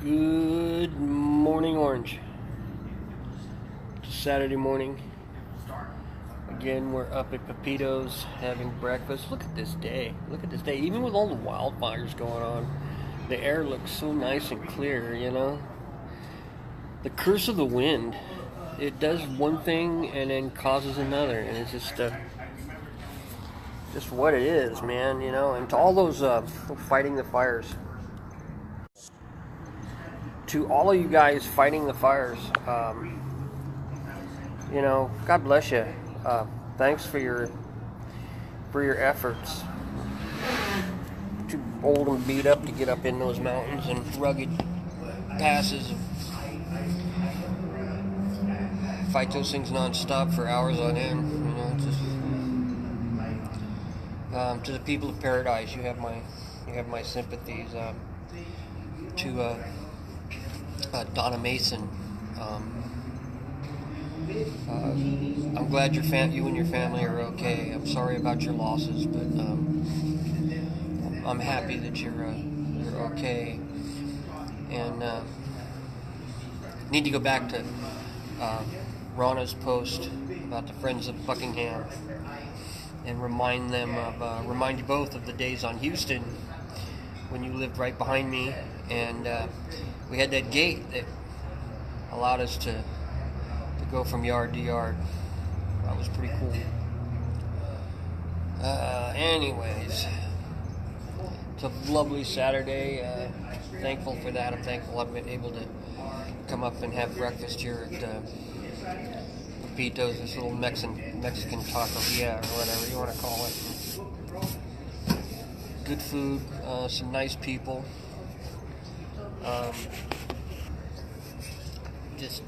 Good morning, Orange. It's Saturday morning. Again, we're up at Pepito's having breakfast. Look at this day. Look at this day. Even with all the wildfires going on, the air looks so nice and clear, you know? The curse of the wind. It does one thing and then causes another. And it's just what it is, man, you know? And to all those fighting the fires. To all of you guys fighting the fires, you know, God bless you. Thanks for your efforts. Too old and beat up to get up in those mountains and rugged passes. Fight those things non-stop for hours on end. You know, just to the people of Paradise, you have my sympathies. To Donna Mason. I'm glad you and your family are okay. I'm sorry about your losses, but I'm happy that you're okay. And need to go back to Rana's post about the Friends of Buckingham and remind you both of the days on Houston when you lived right behind me, and we had that gate that allowed us to go from yard to yard. That was pretty cool. Anyways, it's a lovely Saturday. Thankful for that. I'm thankful I've been able to come up and have breakfast here at Pepito's, this little Mexican taqueria or whatever you want to call it. Good food, some nice people. Just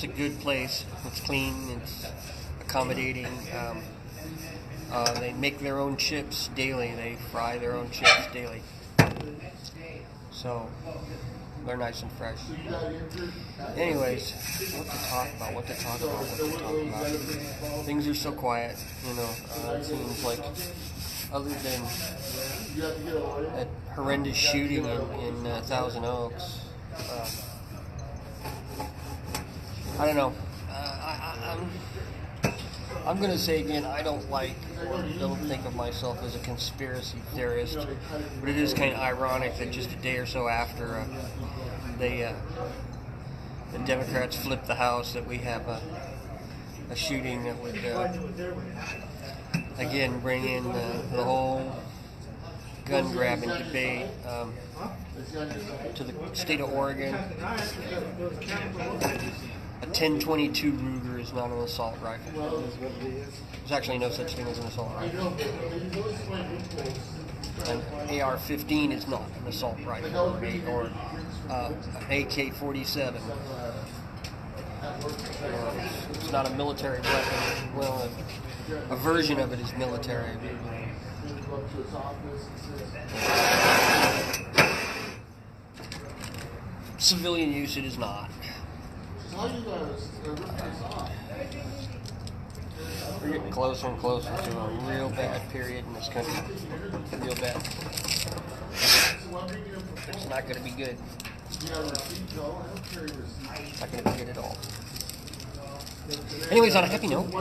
a good place. It's clean. It's accommodating. They make their own chips daily. They fry their own chips daily. So they're nice and fresh. Anyways, what to talk about? Things are so quiet, you know. It seems like, other than that horrendous shooting in Thousand Oaks, I don't know. I'm going to say again, I don't think of myself as a conspiracy theorist, but it is kind of ironic that just a day or so after the Democrats flipped the House, that we have a shooting that would again bring in the whole gun grabbing debate to the state of Oregon. A 10-22 Ruger is not an assault rifle. There's actually no such thing as an assault rifle. An AR-15 is not an assault rifle, or an AK-47. It's not a military weapon. Well, a version of it is military. Civilian use, it is not. We're getting closer and closer to a real bad period in this country. Real bad. It's not going to be good. It's not going to be good at all. Anyways, on a happy note,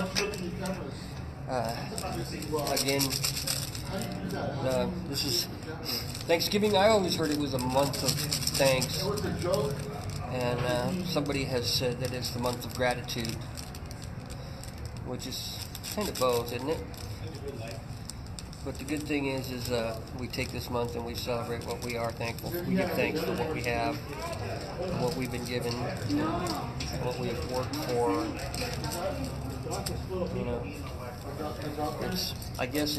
again, this is Thanksgiving. I always heard it was a month of thanks. And somebody has said that it's the month of gratitude, which is kind of both, isn't it? But the good thing is we take this month and we celebrate what we are thankful for. We give thanks for what we have, what we've been given, what we have worked for. You know, I guess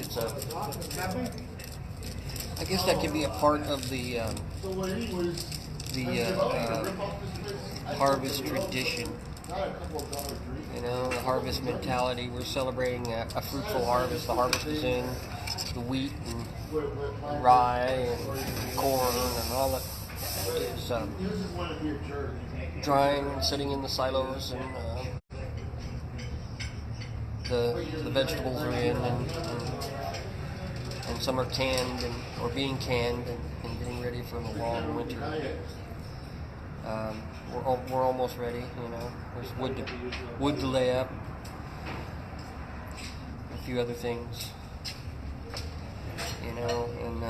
that can be a part of the harvest tradition. You know, the harvest mentality. We're celebrating a fruitful harvest. The harvest is in. The wheat and rye and corn and all that is drying and sitting in the silos, and the vegetables are in, and some are canned or being canned and getting ready for the long winter. We're almost ready, you know. There's wood to lay up, a few other things, you know, and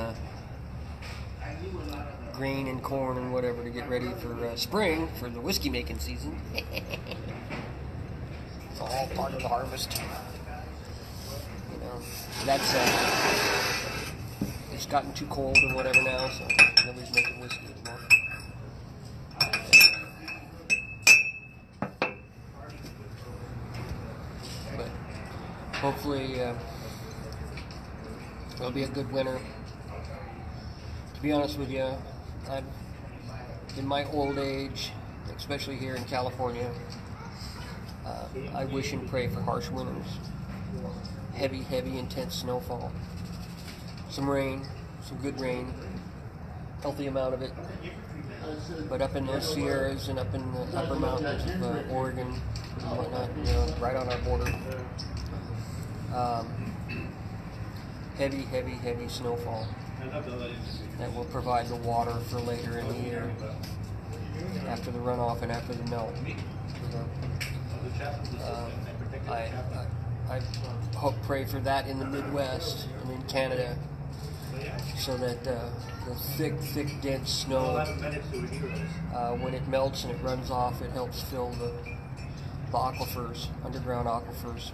grain and corn and whatever to get ready for spring, for the whiskey making season. It's all part of the harvest. You know, that's it's gotten too cold or whatever now, so nobody's making whiskey anymore. But hopefully it'll be a good winter. To be honest with you, I'm in my old age, especially here in California, I wish and pray for harsh winters. Heavy, intense snowfall. Some rain, some good rain, healthy amount of it. But up in the Sierras and up in the upper mountains of Oregon and whatnot, you know, right on our border, heavy snowfall that will provide the water for later in the year, after the runoff and after the melt. I pray for that in the Midwest and in Canada, so that the thick, dense snow, when it melts and it runs off, it helps fill the aquifers, underground aquifers.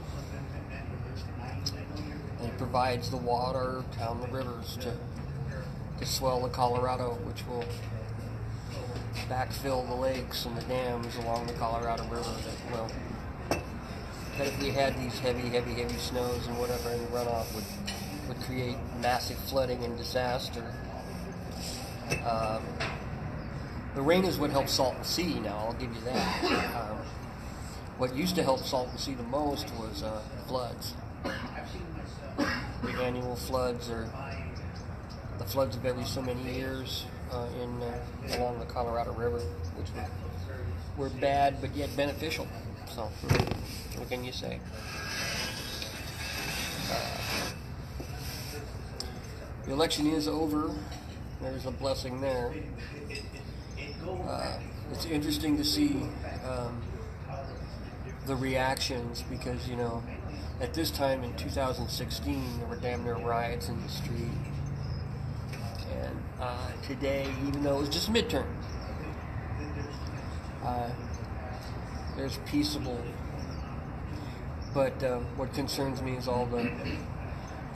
And it provides the water down the rivers to swell the Colorado, which will backfill the lakes and the dams along the Colorado River. That if we had these heavy snows and whatever, and the runoff would create massive flooding and disaster. The rain is what helps Salton Sea now, I'll give you that. What used to help Salton Sea the most was floods. The annual floods, or the floods of every so many years along the Colorado River, which were bad but yet beneficial. So, what can you say? The election is over. There's a blessing there. It's interesting to see the reactions, because, you know, at this time in 2016, there were damn near riots in the street. And today, even though it was just midterm, there's peaceable. But what concerns me is all the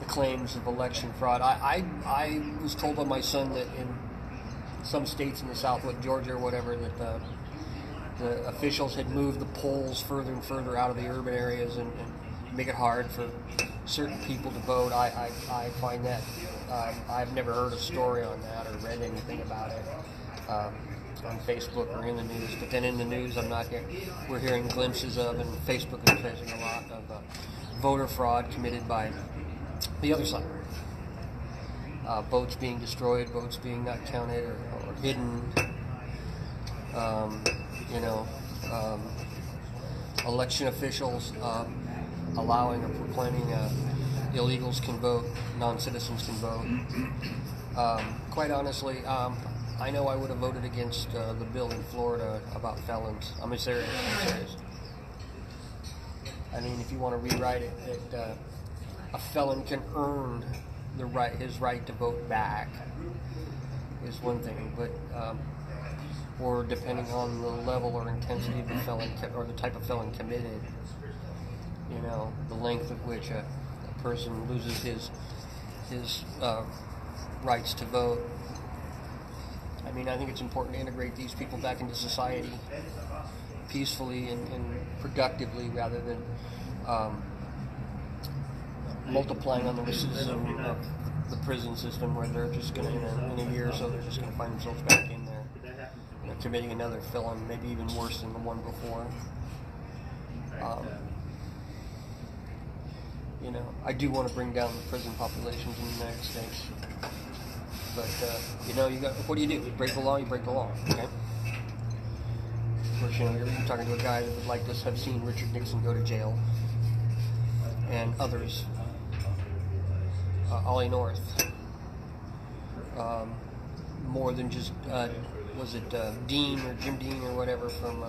claims of election fraud. I was told by my son that in some states in the South, like Georgia or whatever, that the officials had moved the polls further and further out of the urban areas and make it hard for certain people to vote. I find that I've never heard a story on that or read anything about it on Facebook or in the news. But then in the news, we're hearing glimpses of, and Facebook is facing a lot of voter fraud committed by the other side. Votes being destroyed, votes being not counted or hidden. Election officials allowing or proclaiming illegals can vote, non-citizens can vote. Quite honestly, I know I would have voted against the bill in Florida about felons. I'm serious. I mean, if you want to rewrite it, that a felon can earn his right to vote back is one thing, but or depending on the level or intensity of the felon or the type of felon committed, you know, the length of which a person loses his rights to vote. I mean, I think it's important to integrate these people back into society peacefully and productively, rather than multiplying on the recidivism of the prison system, where they're just going to, in a year or so, they're just going to find themselves back in there, you know, committing another felon, maybe even worse than the one before. You know, I do want to bring down the prison populations in the United States. But, you know, what do? You break the law, you break the law, okay? Of course, you know, you're talking to a guy that would like to have seen Richard Nixon go to jail, and others. Ollie North. more than just was it Dean or Jim Dean or whatever from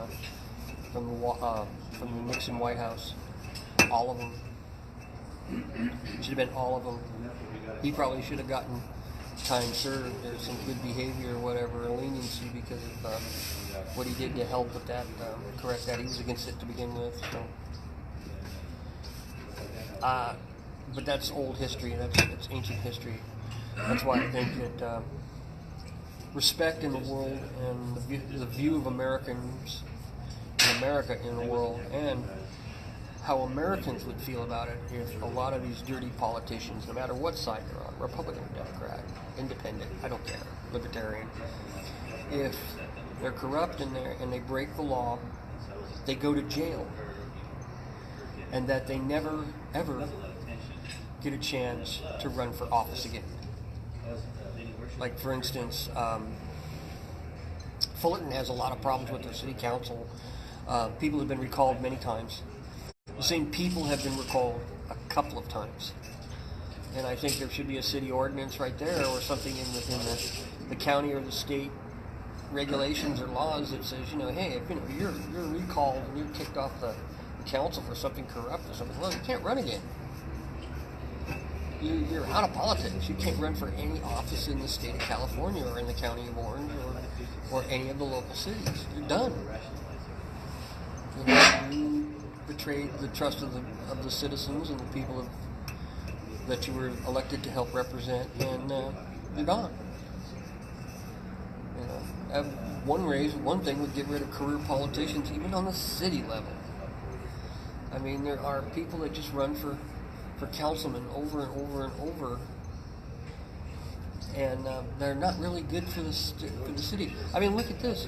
the Nixon White House. All of them. Should have been all of them. He probably should have gotten time served or some good behavior or whatever, or leniency because of what he did to help with that, correct that. He was against it to begin with. So. But that's old history. That's ancient history. That's why I think that respect in the world and the view of Americans in America in the world, and how Americans would feel about it if a lot of these dirty politicians, no matter what side they're on, Republican, Democrat, Independent, I don't care, Libertarian, if they're corrupt and they break the law, they go to jail, and that they never ever get a chance to run for office again. Like, for instance, Fullerton has a lot of problems with their city council. People have been recalled many times. The same people have been recalled a couple of times. And I think there should be a city ordinance right there, or something in the county or the state regulations or laws that says, hey, if you're recalled and you're kicked off the council for something corrupt or something, well, you can't run again. You're out of politics. You can't run for any office in the state of California or in the county of Orange or any of the local cities. You're done. You betrayed the trust of the citizens and the people that you were elected to help represent, and you're gone. One thing would get rid of career politicians, even on the city level. I mean, there are people that just run for councilmen over and over and over, and they're not really good for the city. I mean, look at this.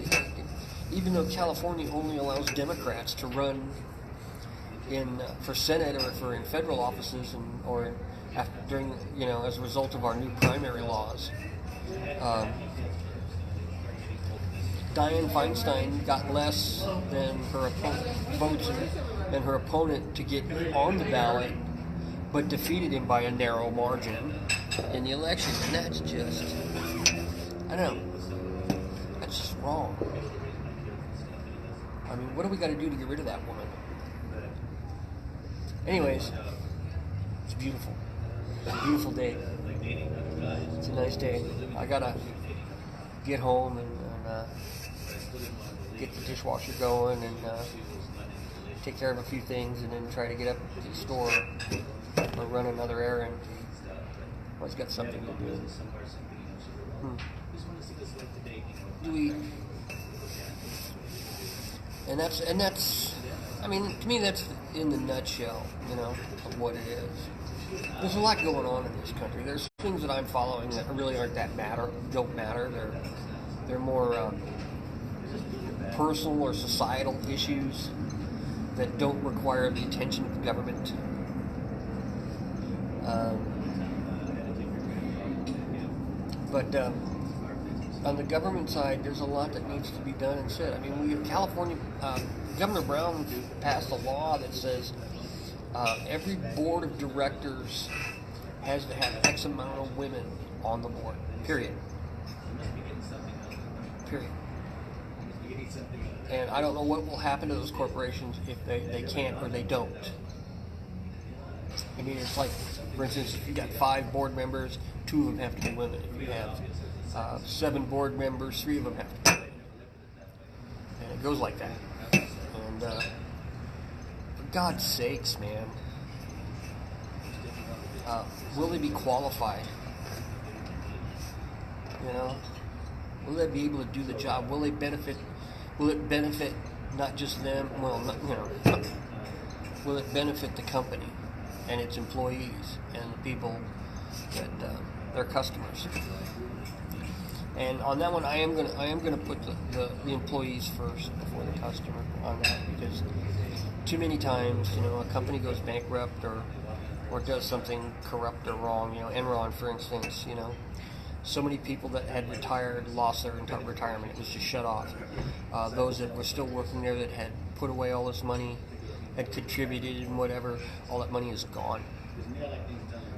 Even though California only allows Democrats to run for Senate or in federal offices or during as a result of our new primary laws, Dianne Feinstein got less than her votes than her opponent to get on the ballot, but defeated him by a narrow margin in the election. And that's just, I don't know, that's just wrong. I mean, what do we got to do to get rid of that woman? Anyways, it's beautiful. It's a beautiful day. It's a nice day. I gotta get home and get the dishwasher going and take care of a few things, and then try to get up to the store or run another errand. Always got something to do. And that's, I mean, to me, that's in the nutshell, of what it is. There's a lot going on in this country. There's things that I'm following that really aren't don't matter. They're more personal or societal issues that don't require the attention of the government. But on the government side, there's a lot that needs to be done and said. I mean, California, Governor Brown passed a law that says every board of directors has to have X amount of women on the board. Period. And I don't know what will happen to those corporations if they can't or they don't. I mean, it's like, for instance, if you got 5 board members, 2 of them have to be women. If you have 7 board members, 3 of them have to be women. And it goes like that. And for God's sakes, man, will they be qualified? Will they be able to do the job? Will it benefit not just them? Well, will it benefit the company and its employees and the people that their customers? And on that one, I am gonna put the employees first before the customer on that, because too many times, a company goes bankrupt or does something corrupt or wrong. Enron, for instance, so many people that had retired lost their entire retirement. It was just shut off. Those that were still working there that had put away all this money, had contributed and whatever, all that money is gone.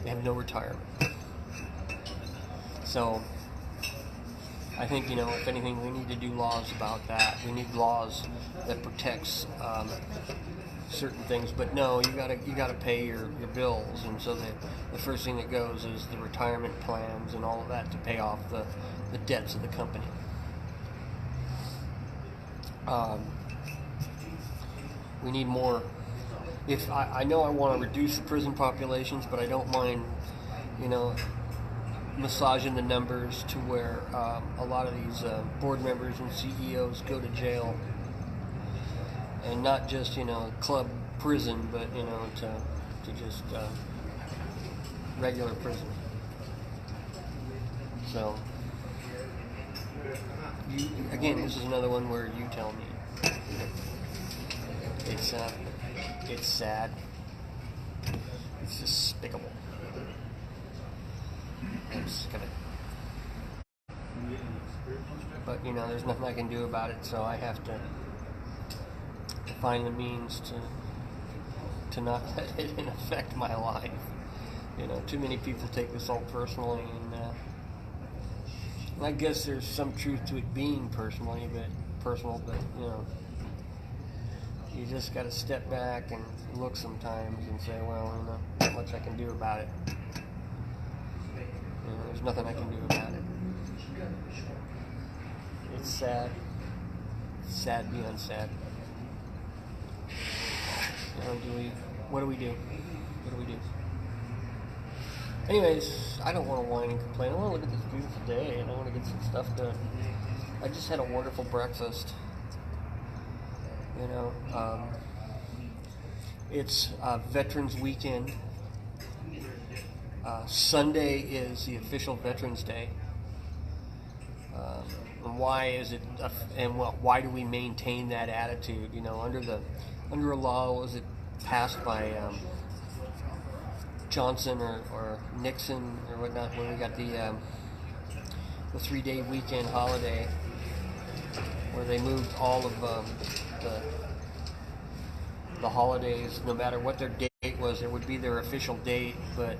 They have no retirement. So I think, if anything, we need to do laws about that. We need laws that protects certain things. But no, you gotta pay your bills, and so the first thing that goes is the retirement plans and all of that to pay off the debts of the company. We need more. If I know I want to reduce the prison populations, but I don't mind, massaging the numbers to where a lot of these board members and CEOs go to jail, and not just club prison, but to just regular prison. So again, this is another one where you tell me. It's sad. It's despicable. I'm sick of it. But there's nothing I can do about it, so I have to find the means to not let it affect my life. Too many people take this all personally, and I guess there's some truth to it being personal, but you just got to step back and look sometimes and say, well, not much I can do about it. There's nothing I can do about it. It's sad. It's sad beyond sad. What do we do? Anyways, I don't want to whine and complain. I want to look at this beautiful day, and I want to get some stuff done. I just had a wonderful breakfast. It's Veterans Weekend. Sunday is the official Veterans Day. And why is it? Why do we maintain that attitude? Under a law, was it passed by Johnson or Nixon or whatnot, when we got the 3-day weekend holiday, where they moved all of the holidays, no matter what their date was, it would be their official date, but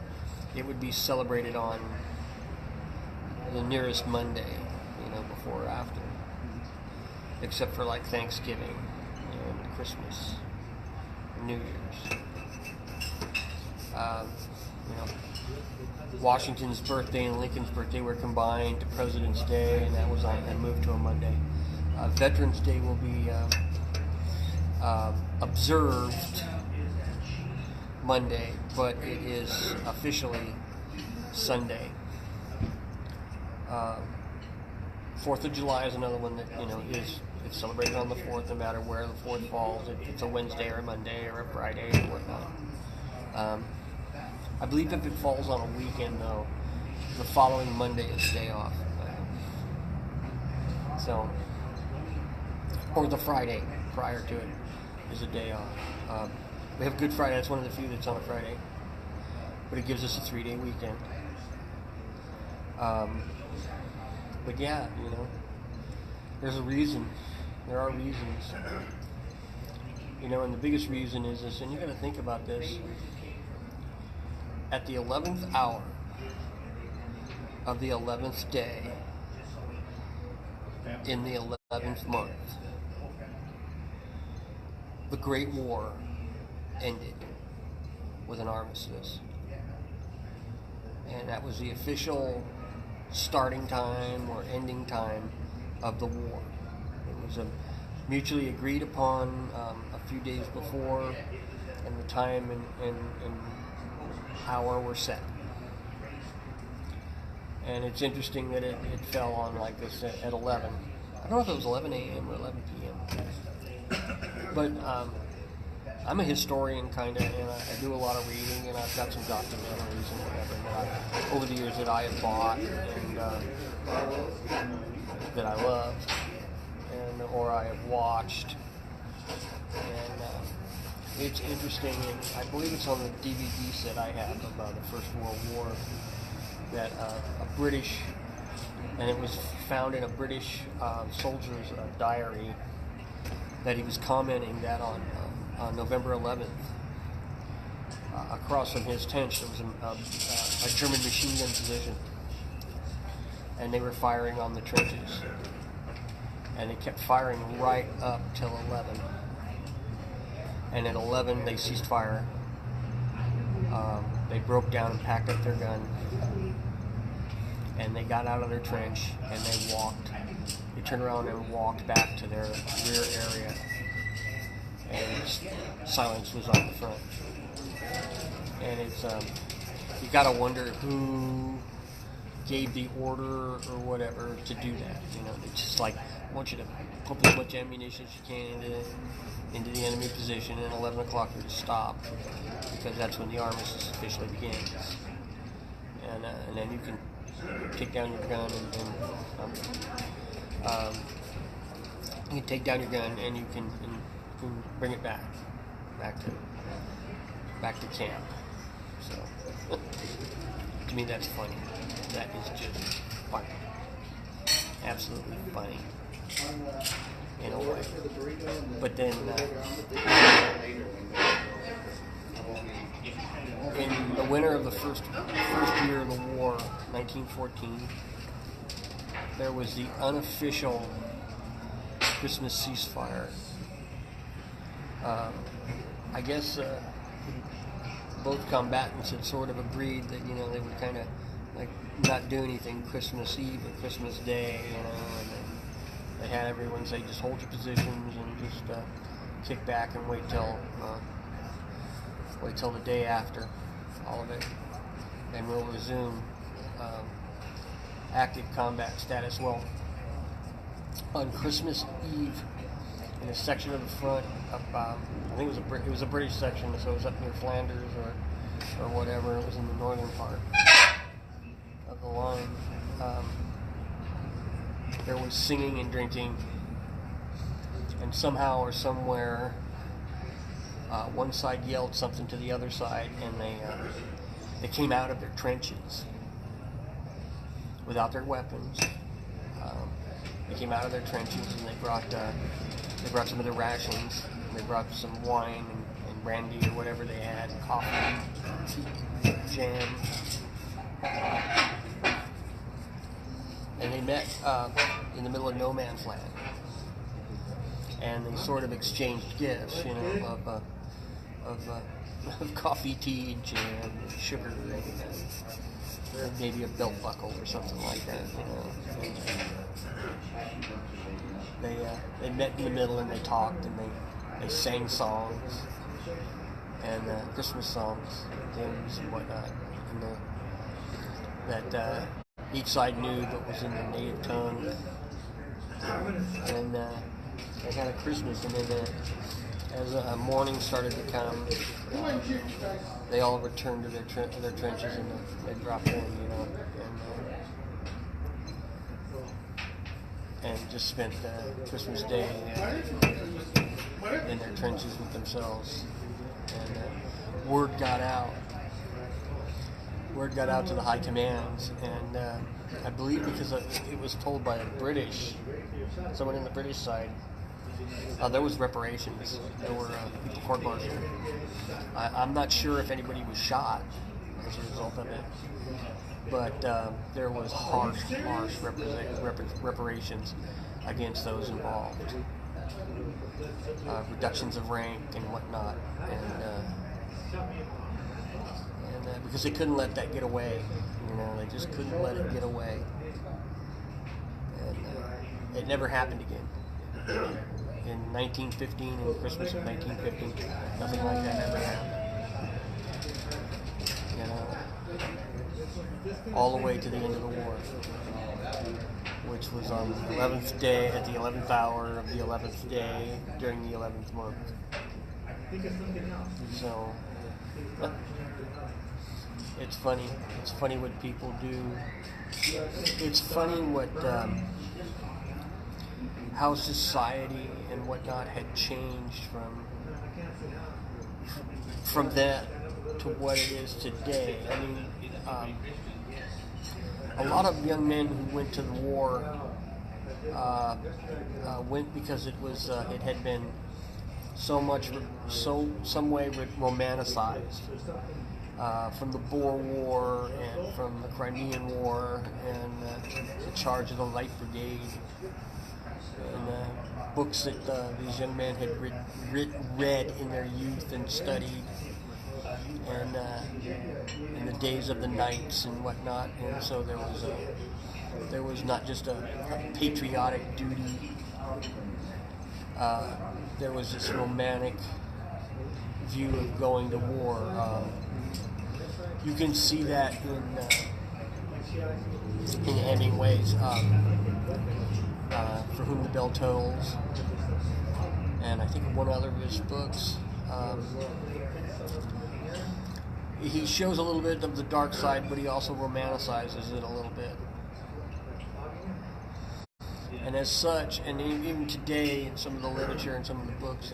it would be celebrated on the nearest Monday, before or after, except for like Thanksgiving and Christmas, and New Year's. Washington's birthday and Lincoln's birthday were combined to President's Day, and that was moved to a Monday. Veterans Day will be observed Monday, but it is officially Sunday. 4th of July is another one that it's celebrated on the 4th, no matter where the 4th falls. It's a Wednesday or a Monday or a Friday or whatnot. I believe if it falls on a weekend, though, the following Monday is day off. Or the Friday prior to it is a day off. We have Good Friday. That's one of the few that's on a Friday, but it gives us a 3-day weekend. But yeah, there's a reason. There are reasons. And the biggest reason is this, and you got to think about this. At the 11th hour of the 11th day in the 11th month, the Great War ended with an armistice. And that was the official starting time or ending time of the war. It was mutually agreed upon a few days before, and the time and hour were set. And it's interesting that it fell on like this at 11. I don't know if it was 11 a.m. or 11 p.m. But I'm a historian, kind of, and I do a lot of reading, and I've got some documentaries and whatever over the years that I have bought and that I love, or I have watched. And it's interesting, and I believe it's on the DVD set I have about the First World War, that a British, and it was found in a British soldier's diary, that he was commenting that on November 11th, across from his tent, there was a German machine gun position. and they were firing on the trenches. And they kept firing right up till 11. And at 11, they ceased fire. They broke down and packed up their gun. And they got out of their trench and they walked. They turned around and walked back to their rear area. And silence was on the front. And it's, you gotta wonder who gave the order or whatever to do that. You know, it's just like, I want you to pump as much ammunition as you can into the enemy position, and 11 o'clock you're to stop, because that's when the armistice officially begins. And then you can take down your gun you can take down your gun and you can bring it back to camp. So to me, that's funny. That is just funny. Absolutely funny. In a way. But then, in the winter of the first year of the war, 1914, there was the unofficial Christmas ceasefire. I guess both combatants had sort of agreed that, you know, they would kind of like not do anything Christmas Eve or Christmas Day, you know, and then they had everyone say just hold your positions and just kick back and wait till the day after all of it, and we'll resume active combat status. Well, on Christmas Eve, in a section of the front, I think it was a British section, so it was up near Flanders or whatever. It was in the northern part of the line. There was singing and drinking, and somehow or somewhere, one side yelled something to the other side, and they came out of their trenches without their weapons. They came out of their trenches and they brought some of their rations. And they brought some wine and brandy or whatever they had, coffee, tea, jam. And they met in the middle of no man's land. And they sort of exchanged gifts, you know, of coffee, tea, jam, and sugar, and maybe a belt buckle or something like that, you know. They met in the middle and they talked and they sang songs and Christmas songs, hymns and whatnot, and that each side knew but was in their native tongue. And they had a Christmas, and then as morning started to come, they all returned to their trenches and they dropped in, you know, and just spent Christmas Day in their trenches with themselves. And word got out to the high commands, and I believe because it was told by someone in the British side, there was reparations. There were people court-martialed. I'm not sure if anybody was shot as a result of it, but there was harsh reparations against those involved. Reductions of rank and whatnot, and because they couldn't let that get away, you know, they just couldn't let it get away, and it never happened again. In 1915, in Christmas of 1915, nothing like that ever happened. You know, all the way to the end of the war, which was on the 11th day, at the 11th hour of the 11th day, during the 11th month. So, it's funny. It's funny what people do. It's funny what, how society and whatnot had changed from that to what it is today. I mean, a lot of young men who went to the war went because it had been some way romanticized. from the Boer War and from the Crimean War and the charge of the Light Brigade and books that these young men had read in their youth and studied, and in the days of the knights and whatnot. And so there was not just a patriotic duty. There was this romantic view of going to war. You can see that in Hemingway's For Whom the Bell Tolls, and I think one other of his books. He shows a little bit of the dark side, but he also romanticizes it a little bit. And as such, and even today in some of the literature and some of the books,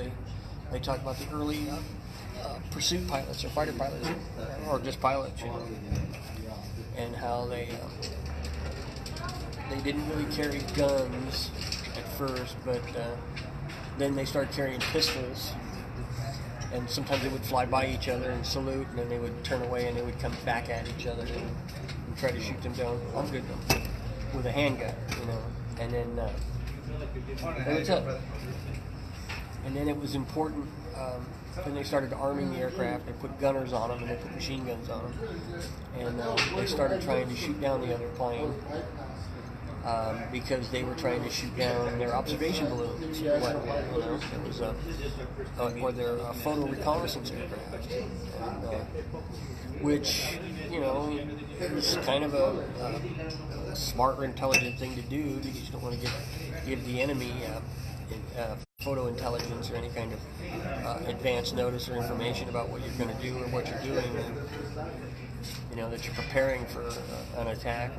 they talk about the early pursuit pilots or fighter pilots, or just pilots, and how they didn't really carry guns at first, but then they started carrying pistols, and sometimes they would fly by each other and salute, and then they would turn away and they would come back at each other and try to shoot them down. I'm good though, with a handgun, and then what's up? And then it was important. When they started arming the aircraft, they put gunners on them and they put machine guns on them, and they started trying to shoot down the other plane because they were trying to shoot down their observation balloons. It was or their photo reconnaissance aircraft, which is kind of a smart or intelligent thing to do. You just don't want to give the enemy photo intelligence or any kind of advance notice or information about what you're going to do or what you're doing, and that you're preparing for an attack.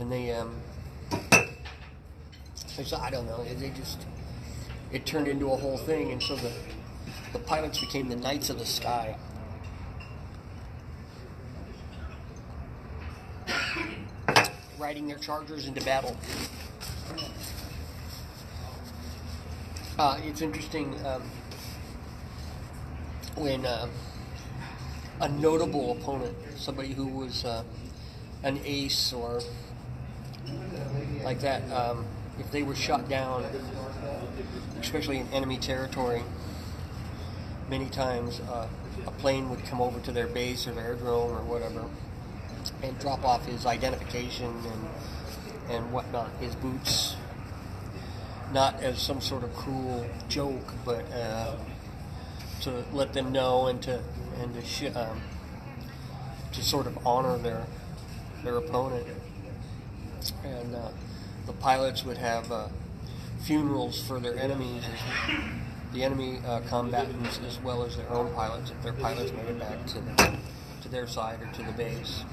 And I don't know, it turned into a whole thing, and so the pilots became the knights of the sky. Riding their chargers into battle. It's interesting when a notable opponent, somebody who was an ace or like that, if they were shot down, especially in enemy territory, many times a plane would come over to their base or their aerodrome or whatever and drop off his identification and whatnot, his boots. Not as some sort of cruel joke, but to let them know and to sort of honor their opponent. And the pilots would have funerals for their enemies, the enemy combatants, as well as their own pilots, if their pilots made it back to their side or to the base.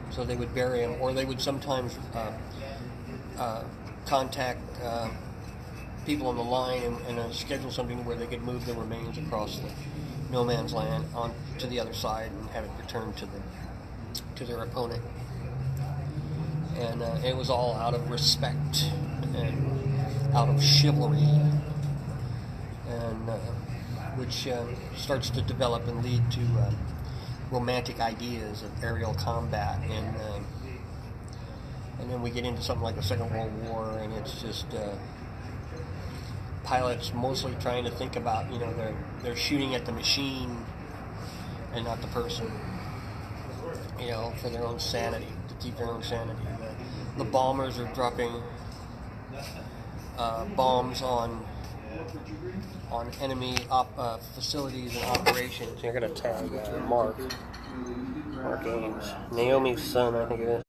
And so they would bury them, or they would sometimes contact people on the line and schedule something where they could move the remains across the no man's land on to the other side and have it returned to their opponent. And it was all out of respect and out of chivalry, and which starts to develop and lead to romantic ideas of aerial combat, and then we get into something like the Second World War, and it's just pilots mostly trying to think about, they're shooting at the machine and not the person, for their own sanity, to keep their own sanity. The bombers are dropping bombs on enemy facilities and operations. You're going to tag Mark Ames, Naomi's son, I think it is.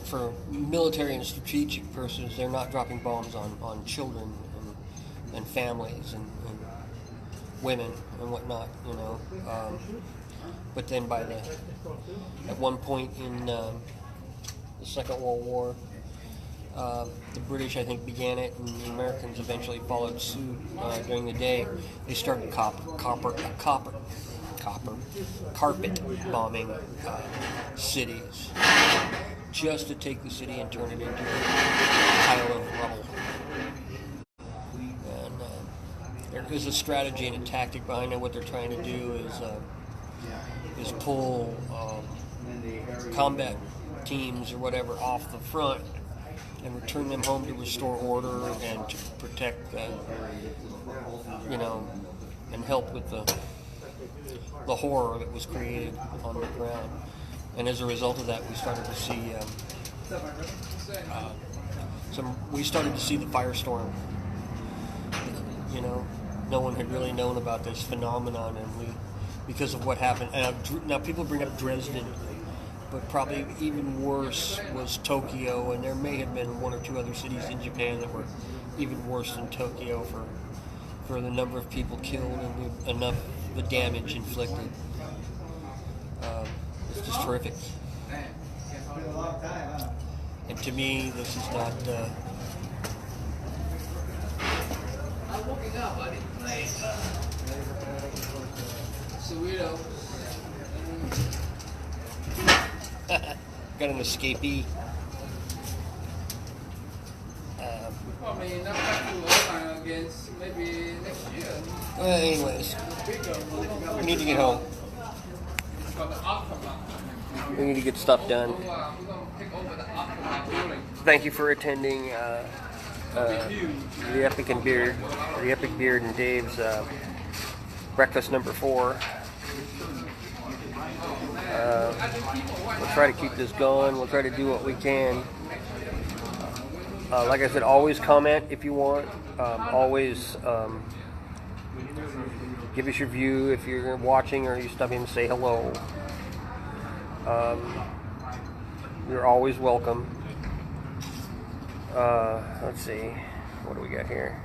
For military and strategic purposes, they're not dropping bombs on children and families and women and whatnot, but then at one point in the Second World War, the British, I think, began it, and the Americans eventually followed suit during the day. They started carpet bombing cities just to take the city and turn it into a pile of rubble. And there is a strategy and a tactic behind it. What they're trying to do is pull combat teams or whatever off the front and return them home to restore order and to protect, and help with the horror that was created on the ground. And as a result of that, we started to see the firestorm. No one had really known about this phenomenon, and because of what happened. And now people bring up Dresden, but probably even worse was Tokyo, and there may have been one or two other cities in Japan that were even worse than Tokyo for the number of people killed and the damage inflicted. It's just terrific. And to me, this is not. I'm walking up, buddy. Sweeto. Got an escapee. Probably not back to Oakland against maybe next year. Well, anyways, we need to get home. We need to get stuff done. We're gonna take over the Aquaman building. Thank you for attending the Epic Beard and Dave's breakfast number 4. We'll try to keep this going. We'll try to do what we can. Like I said, always comment if you want. Always give us your view if you're watching or you stop in and say hello. You're always welcome. Let's see. What do we got here?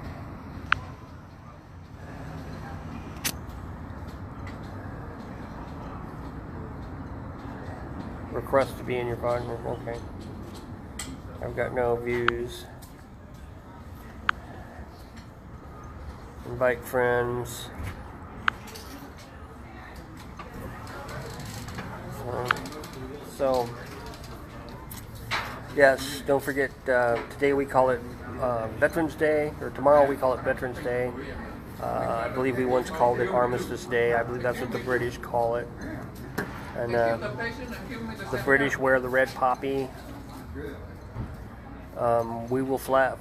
Request to be in your partner. Okay. I've got no views. Invite friends. So, yes, don't forget, today we call it Veterans Day, or tomorrow we call it Veterans Day. I believe we once called it Armistice Day. I believe that's what the British call it. And the British wear the red poppy. We will fly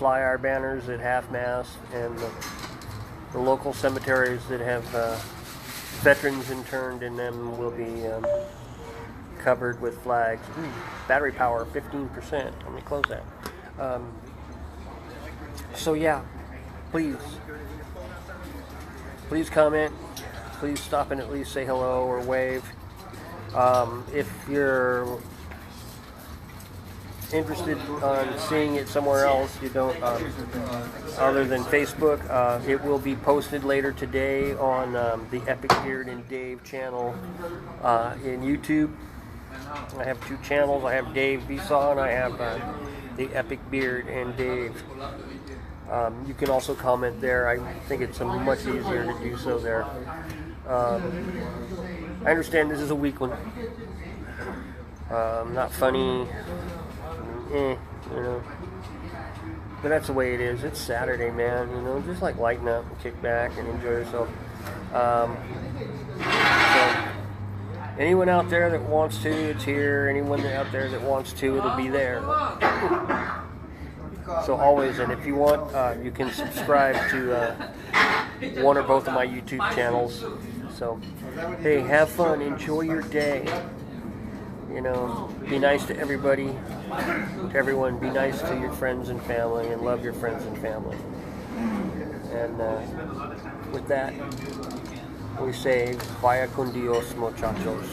our banners at half-mast, and the local cemeteries that have veterans interned in them will be covered with flags. Battery power 15%. Let me close that. So yeah, please comment. Please stop and at least say hello or wave. If you're interested on seeing it somewhere else, you don't, other than Facebook, it will be posted later today on the Epic Beard and Dave channel in YouTube. I have 2 channels. I have Dave Vsau and I have the Epic Beard and Dave. You can also comment there. I think it's much easier to do so there. I understand this is a weak one. Not funny. But that's the way it is. It's Saturday, man. Just like lighten up and kick back and enjoy yourself. So anyone out there that wants to, it's here. Anyone out there that wants to, it'll be there. So always, and if you want, you can subscribe to one or both of my YouTube channels. So, hey, have fun, enjoy your day. Be nice to everybody, to everyone. Be nice to your friends and family, and love your friends and family. And with that, we say, vaya con Dios, muchachos.